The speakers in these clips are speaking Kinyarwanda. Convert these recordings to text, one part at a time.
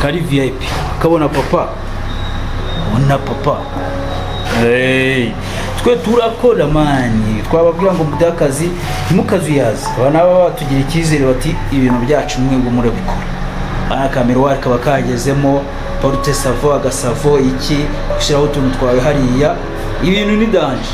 kari VIP kabona papa ona papa twe turakora mani twababwira ngo mudakazi ntimukazuyaza abana baba batugira ikizere bati ibintu byacu mwe ngo murabikora ana kamera wari kaba kagezemo porte savo agasavo iki gushiraho utuntu twawe hariya ibintu ni danje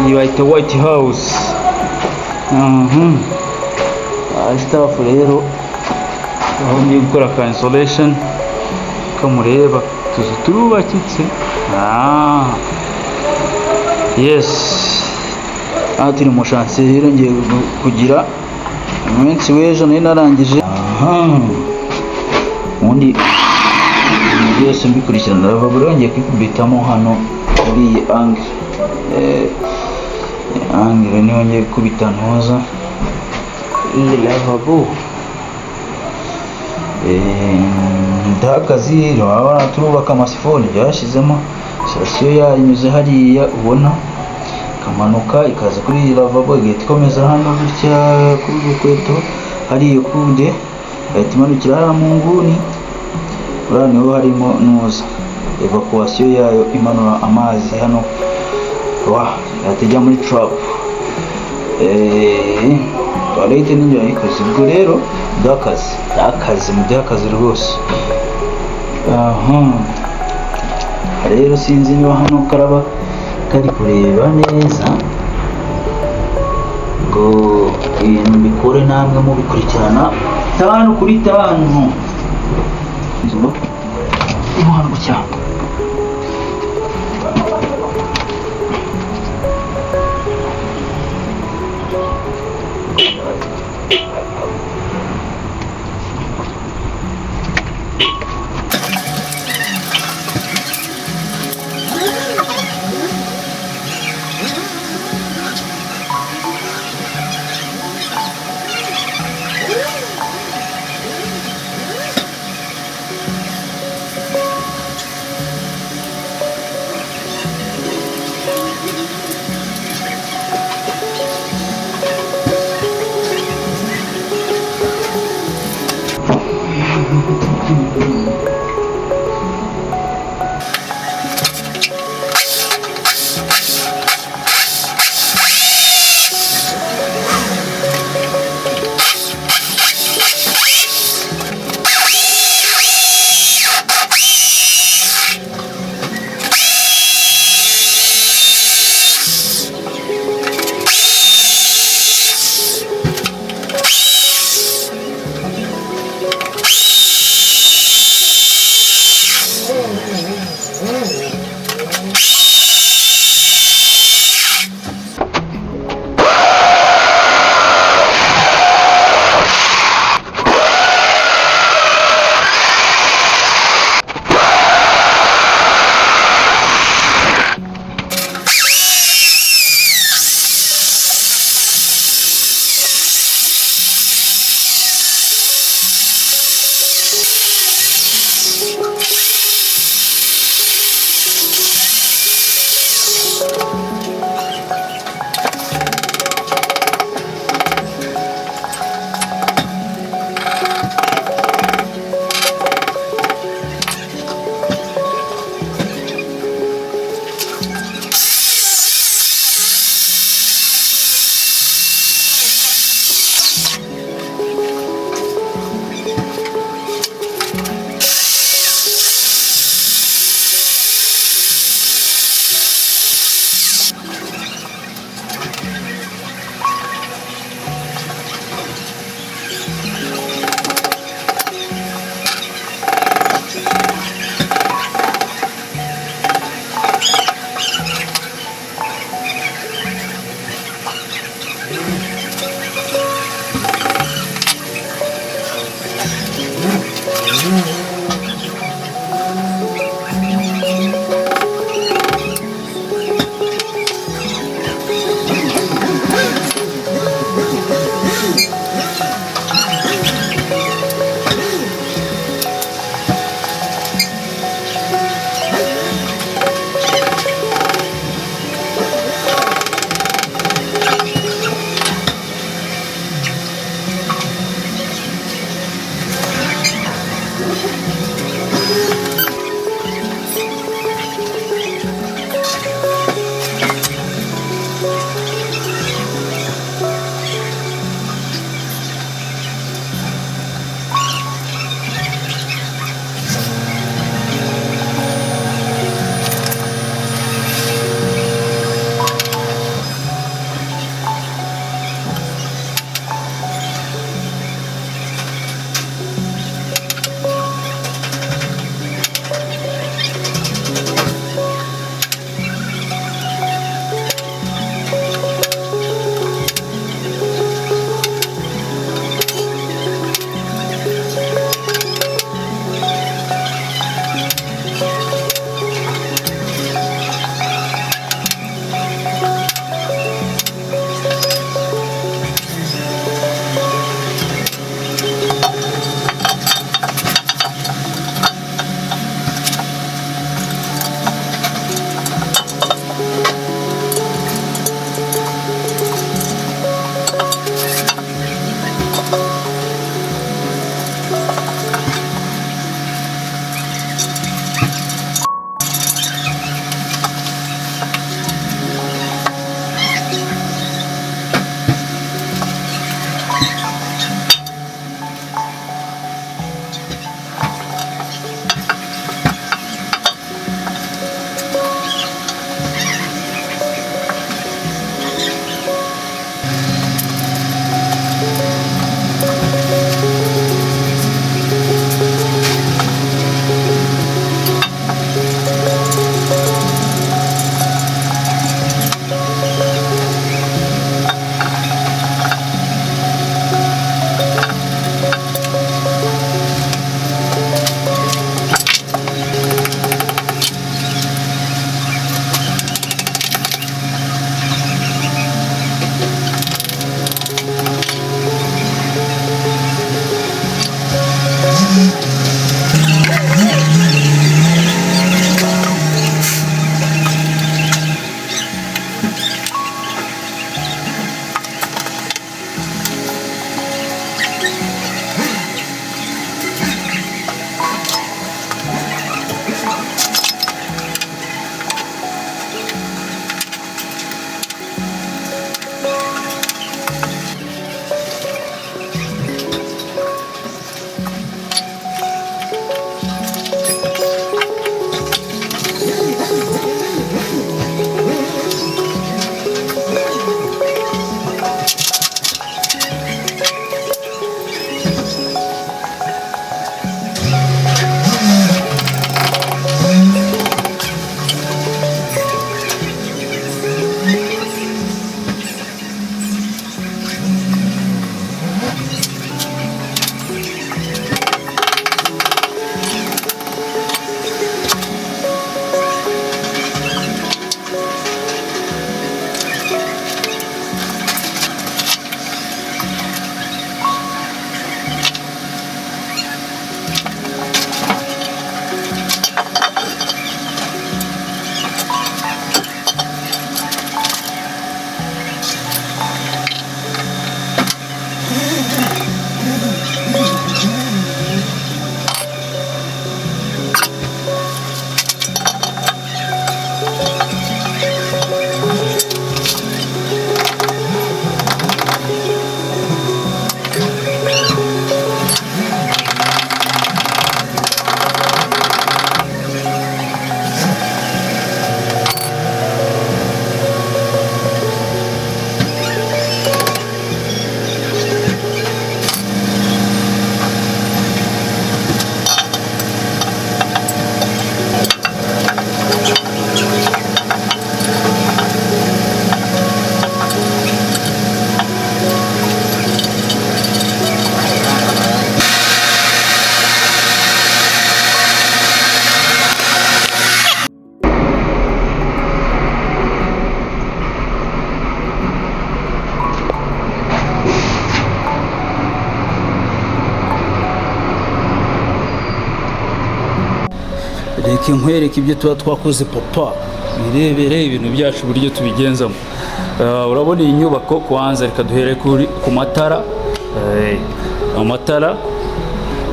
Iwawe White House staff rero aho ngiye gukora consultation kamureba tuzi turubakitse yes turi mu chance rero ngiye kugira umunsi w'ejo nari narangije undi byose mbikurikirana Lavabo rero ngiye kwikubitamo hano kuri iyi angle niho ngiye kubita ntoza Lavabo ndakazi rwaba turubaka amasifoni byashizemo station yanyuze hariya ubona kamanuka ikaza kuri Lavabo igahita ikomeza hano gutya kuri rukweto hariya kude igahita imanukira hariya mu nguni uriya niho harimo noza evacuation yayo imanura amazi hano yatejya muri trap toilette n'injira ikoze ubwo rero dakazi mudakazi rwose rero sinzi niba hano karaba kari kureba neza ngo ibintu bikore namwe mubikurikirana 5 kuri 5 nzuba hano gutya reka nkwereke ibyo tuba twakoze papa, birebere ibintu byacu uburyo tubigenzamo. Urabona iyi nyubako kwanza, reka duhere ku matara. Amatara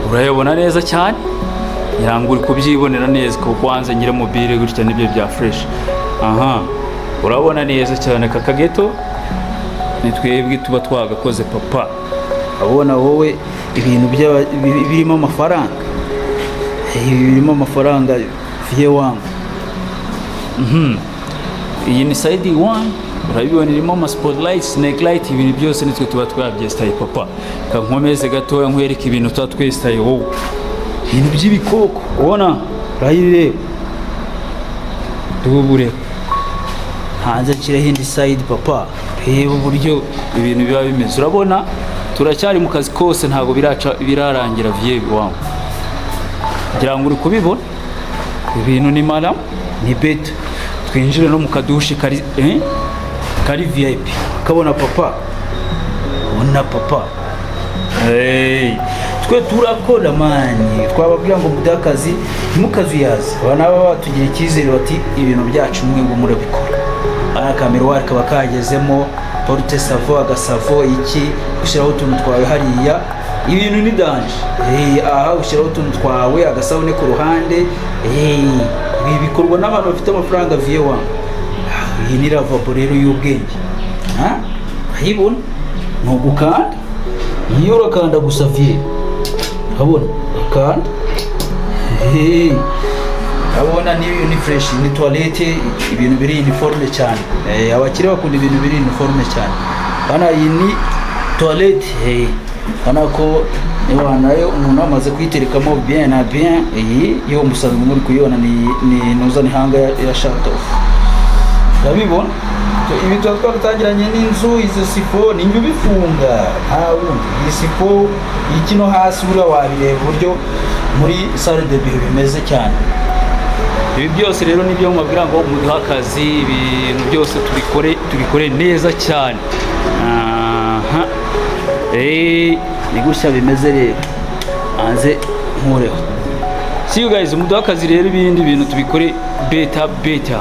urayabona neza cyane, ngirango uri kubyibonera neza kuko kwanza nyire mobile gutya nibyo bya fresh. Aha, urabona neza cyane aka kageto ni twebwe tuba twagakoze papa. Abona wowe ibintu birimo amafaranga, birimo amafaranga vie wangu. Iyi ni side 1, urabibona irimo ama spotlight, snake light, ibintu byose nitwe tuba twabyestaye papa. Kankomeze gatoya nkwereka ibintu tuba twestaye wowe. Ibintu by'ibikoko ubona urayireba, tubure hanze nshyireho indi side papa. Reba uburyo ibintu biba bimeze, urabona turacyari mu kazi kose, ntago birarangira vie wangu. Ngira ngo uri kubibona ibintu ni mara ni beta. Twinjire no mu kadushe kari VIP, kabona papa, ubona papa. Twe turakora mani, twababwira ngo mudakazi ntimukazuyaze. Abana baba batugira icyizere bati ibintu byacu mwe ngo murabikora. Aya kamera kaba kagezemo porte savo, agasavo iki, ushyiraho utuntu twawe hariya, ibintu ni danje. Aha ushyiraho utuntu twawe, agasabune ku ruhande. Ibi bikorwa n'abantu bafite amafaranga vie wangu. Iyi ni lavabo rero y'ubwenge. Ayibona ntugukanda, niyo urakanda gusa vie, urabona ukanda. Abona ni fresh, ni toilette, ibintu biri uniforme cyane. Abakire bakunda ibintu biri uniforme cyane. Bana iyi ni toilette, bana ko nayo umuntu amaze kwiterekamo bien na bien. Iyo umusanzwe muri kuyibona ni nuzana hanga ya shut off. Urabibona ibi twatangiranye n'inzu, izo sifo ninjye bifunga. Wundi iyi sifo ikino hasi ura wabireba uburyo muri salle de bain bimeze cyane. Ibi byose rero nibyo mubwira ngo muduha akazi, ibintu byose tubikore neza cyane. Ni gutya bimeze rero hanze nkureho. See you guys, muduha akazi rero, ibindi bintu tubikore beta.